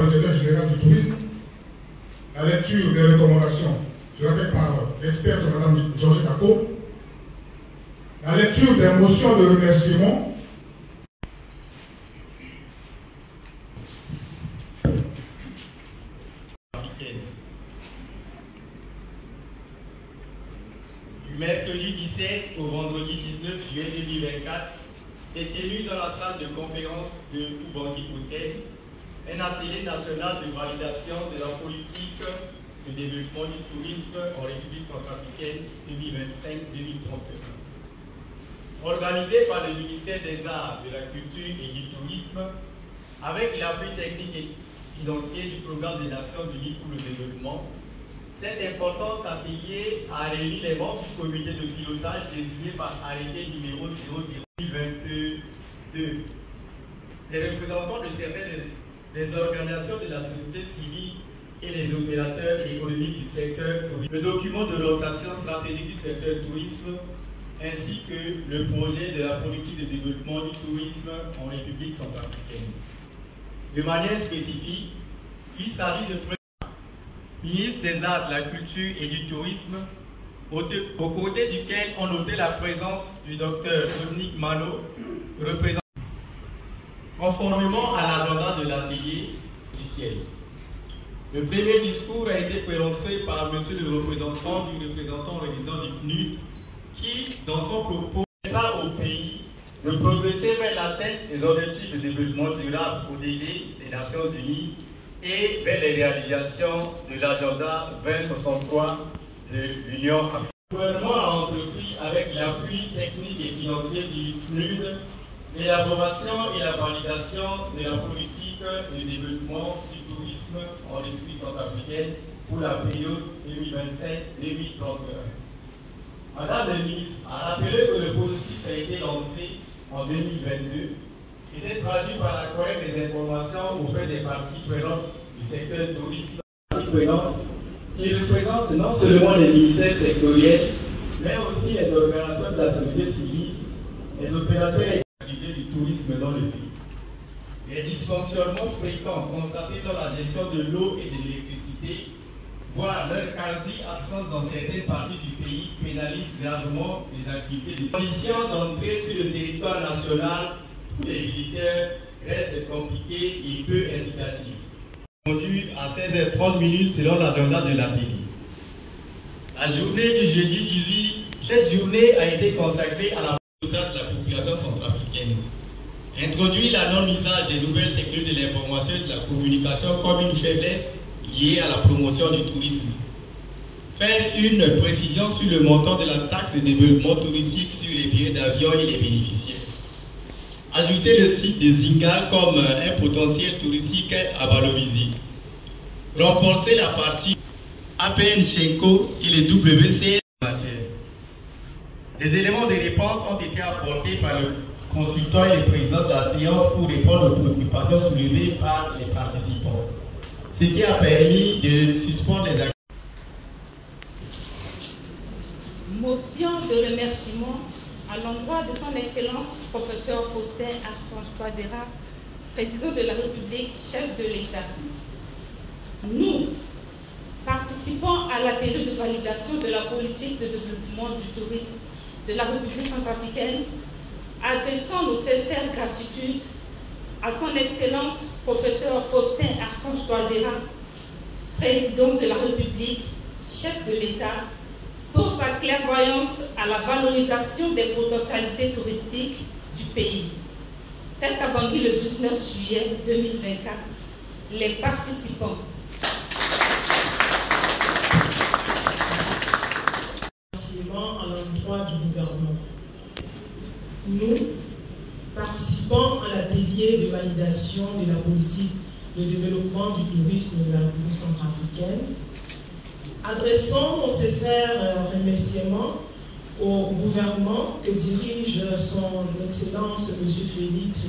Le directeur général du tourisme. La lecture des recommandations sera faite par l'experte Mme Georgette Ako. La lecture des motions de remerciement. Du mercredi 17 au vendredi 19 juillet 2024, s'est tenu dans la salle de conférence de Ubangui Hotel un atelier national de validation de la politique de développement du tourisme en République centrafricaine 2025-2031. Organisé par le ministère des Arts, de la Culture et du Tourisme, avec l'appui technique et financier du Programme des Nations Unies pour le développement, cet important atelier a réuni les membres du comité de pilotage désigné par arrêté numéro 00-2022. Les représentants de certaines des organisations de la société civile et les opérateurs économiques du secteur tourisme, le document de l'orientation stratégique du secteur tourisme, ainsi que le projet de la politique de développement du tourisme en République centrafricaine. De manière spécifique, il s'agit de ministre des Arts, de la Culture et du Tourisme, aux côtés duquel on notait la présence du docteur Dominique Malo, représentant. Conformément à l'agenda de l'atelier officiel, le premier discours a été prononcé par M. le représentant résident du PNUD, qui, dans son propos, permettra au pays de progresser vers l'atteinte des objectifs de développement durable ODD des Nations Unies et vers les réalisations de l'agenda 2063 de l'Union africaine. Le gouvernement a entrepris, avec l'appui technique et financier du PNUD, l'élaboration et la validation de la politique de développement du tourisme en République centrafricaine pour la période 2025-2031. Madame la ministre a rappelé que le processus a été lancé en 2022 et s'est traduit par la collecte des informations auprès des parties prenantes du secteur tourisme, qui représentent non seulement les ministères sectoriels, mais aussi les organisations de la société civile, les opérateurs et du tourisme dans le pays. Les dysfonctionnements fréquents constatés dans la gestion de l'eau et de l'électricité, voire leur quasi-absence dans certaines parties du pays, pénalisent gravement les activités de conditions d'entrée sur le territoire national pour les visiteurs restent compliquées et peu incitatives. Conduit à 16h30 selon l'agenda de l'atelier. La journée du jeudi 18, cette journée a été consacrée à la de la population centrafricaine. Introduire la non-usage des nouvelles technologies de l'information et de la communication comme une faiblesse liée à la promotion du tourisme. Faire une précision sur le montant de la taxe de développement touristique sur les billets d'avion et les bénéficiaires. Ajouter le site de Zingal comme un potentiel touristique à valoriser. Renforcer la partie APN Chenko et les WC. Les éléments de réponse ont été apportés par le consultant et le président de la séance pour répondre aux préoccupations soulevées par les participants, ce qui a permis de suspendre les actions. Motion de remerciement à l'endroit de son Excellence professeur Faustin Archange Touadéra, président de la République, chef de l'État. Nous, participants à l'atelier de validation de la politique de développement du tourisme de la République centrafricaine, adressons nos sincères gratitudes à son Excellence professeur Faustin Archange Touadéra, président de la République, chef de l'État, pour sa clairvoyance à la valorisation des potentialités touristiques du pays. Faite à Bangui le 19 juillet 2024, les participants. À l'endroit du gouvernement. Nous, participants à l'atelier de validation de la politique de développement du tourisme de la République centrafricaine, adressons nos sincères remerciements au gouvernement que dirige son Excellence M. Félix